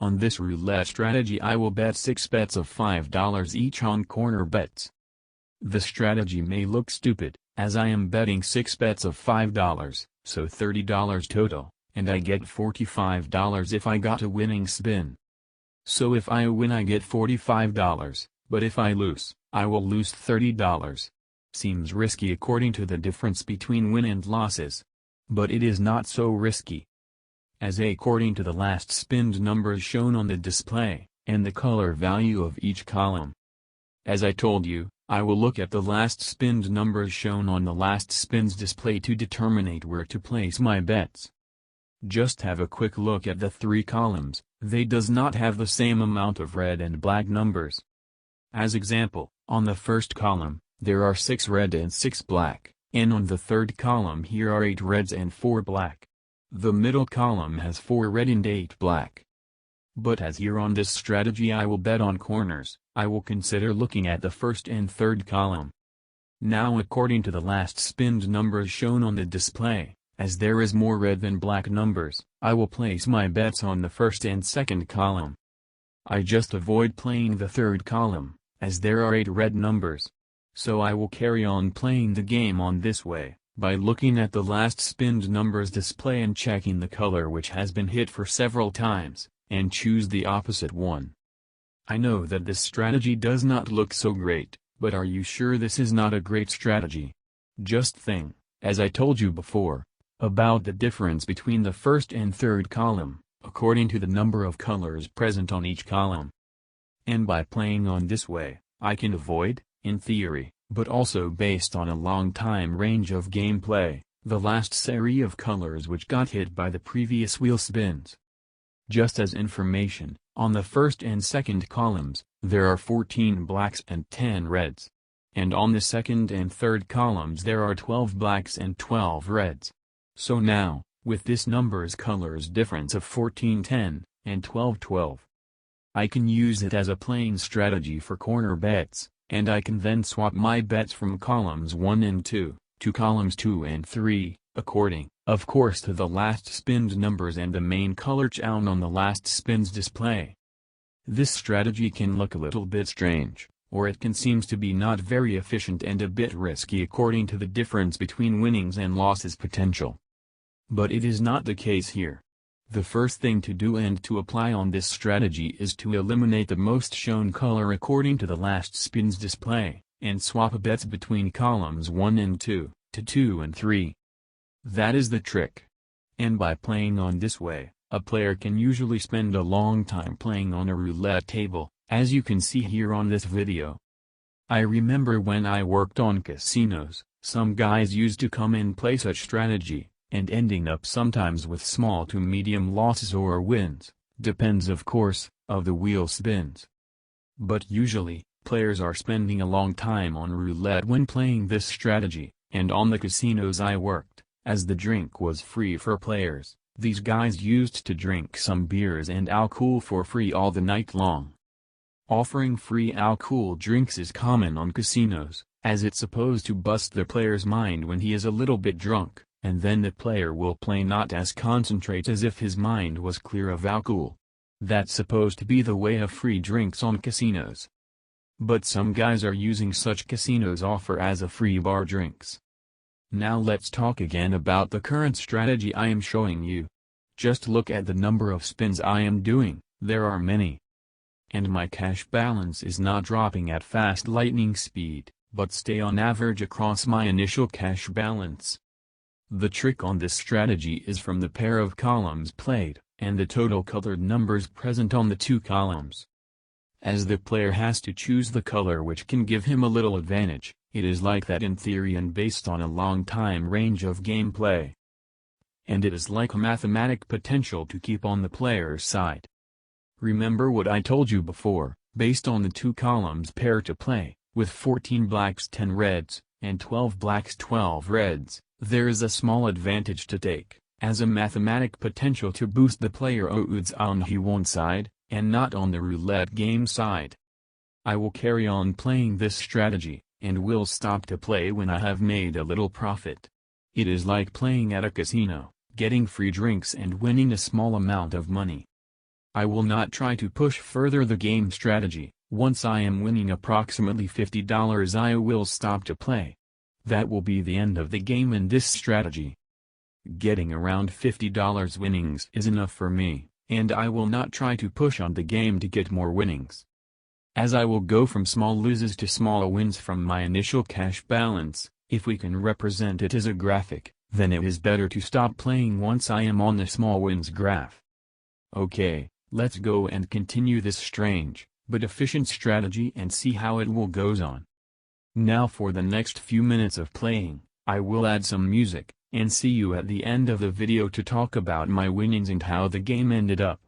On this roulette strategy I will bet 6 bets of $5 each on corner bets. The strategy may look stupid, as I am betting 6 bets of $5, so $30 total, and I get $45 if I got a winning spin. So if I win I get $45, but if I lose, I will lose $30. Seems risky according to the difference between win and losses. But it is not so risky. As according to the last spinned numbers shown on the display, and the color value of each column. As I told you, I will look at the last spinned numbers shown on the last spins display to determine where to place my bets. Just have a quick look at the 3 columns, they does not have the same amount of red and black numbers. As example, on the first column, there are 6 red and 6 black, and on the third column here are 8 reds and 4 black. The middle column has 4 red and 8 black. But as here on this strategy I will bet on corners, I will consider looking at the first and third column. Now according to the last spinned numbers shown on the display, as there is more red than black numbers, I will place my bets on the first and second column. I just avoid playing the third column, as there are 8 red numbers. So I will carry on playing the game on this way, by looking at the last spinned numbers display and checking the color which has been hit for several times, and choose the opposite one. I know that this strategy does not look so great, but are you sure this is not a great strategy? Just think, as I told you before, about the difference between the first and third column, according to the number of colors present on each column. And by playing on this way, I can avoid, in theory, but also based on a long time range of gameplay, the last series of colors which got hit by the previous wheel spins. Just as information, on the first and second columns, there are 14 blacks and 10 reds. And on the second and third columns there are 12 blacks and 12 reds. So now, with this numbers colors difference of 14-10, and 12-12, I can use it as a playing strategy for corner bets. And I can then swap my bets from columns 1 and 2, to columns 2 and 3, according, of course, to the last spinned numbers and the main color shown on the last spins display. This strategy can look a little bit strange, or it can seem to be not very efficient and a bit risky according to the difference between winnings and losses potential. But it is not the case here. The first thing to do and to apply on this strategy is to eliminate the most shown color according to the last spins display, and swap bets between columns 1 and 2, to 2 and 3. That is the trick. And by playing on this way, a player can usually spend a long time playing on a roulette table, as you can see here on this video. I remember when I worked on casinos, some guys used to come and play such strategy, and ending up sometimes with small to medium losses or wins, depends of course, of the wheel spins. But usually, players are spending a long time on roulette when playing this strategy, and on the casinos I worked, as the drink was free for players, these guys used to drink some beers and alcohol for free all the night long. Offering free alcohol drinks is common on casinos, as it's supposed to bust the player's mind when he is a little bit drunk. And then the player will play not as concentrate as if his mind was clear of alcohol. That's supposed to be the way of free drinks on casinos. But some guys are using such casinos offer as a free bar drinks. Now let's talk again about the current strategy I am showing you. Just look at the number of spins I am doing, there are many. And my cash balance is not dropping at fast lightning speed, but stay on average across my initial cash balance. The trick on this strategy is from the pair of columns played, and the total colored numbers present on the 2 columns. As the player has to choose the color which can give him a little advantage, it is like that in theory and based on a long time range of gameplay. And it is like a mathematic potential to keep on the player's side. Remember what I told you before, based on the 2 columns pair to play, with 14 blacks 10 reds, and 12 blacks 12 reds. There is a small advantage to take, as a mathematic potential to boost the player odds on his own side, and not on the roulette game side. I will carry on playing this strategy, and will stop to play when I have made a little profit. It is like playing at a casino, getting free drinks and winning a small amount of money. I will not try to push further the game strategy. Once I am winning approximately $50 I will stop to play. That will be the end of the game in this strategy. Getting around $50 winnings is enough for me, and I will not try to push on the game to get more winnings. As I will go from small losses to small wins from my initial cash balance. If we can represent it as a graphic, then it is better to stop playing once I am on the small wins graph. Okay, let's go and continue this strange, but efficient strategy and see how it will goes on. Now for the next few minutes of playing, I will add some music, and see you at the end of the video to talk about my winnings and how the game ended up.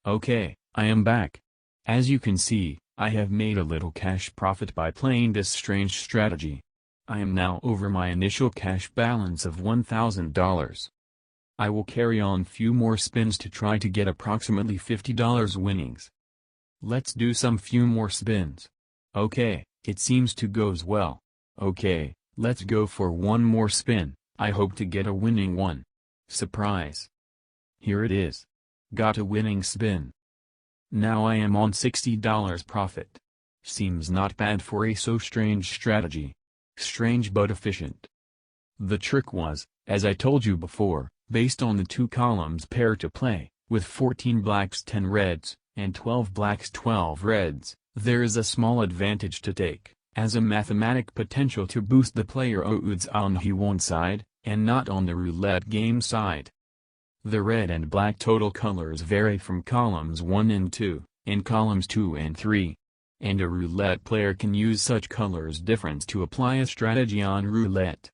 Okay, I am back. As you can see, I have made a little cash profit by playing this strange strategy. I am now over my initial cash balance of $1,000. I will carry on few more spins to try to get approximately $50 winnings. Let's do some few more spins. Okay, it seems to goes well. Okay, let's go for one more spin. I hope to get a winning one. Surprise! Here it is. Got a winning spin. Now I am on $60 profit. Seems not bad for a so strange strategy. Strange but efficient. The trick was, as I told you before, based on the 2 columns pair to play, with 14 blacks 10 reds, and 12 blacks 12 reds, there is a small advantage to take, as a mathematic potential to boost the player odds on his own side, and not on the roulette game side. The red and black total colors vary from columns 1 and 2, and columns 2 and 3. And a roulette player can use such colors difference to apply a strategy on roulette.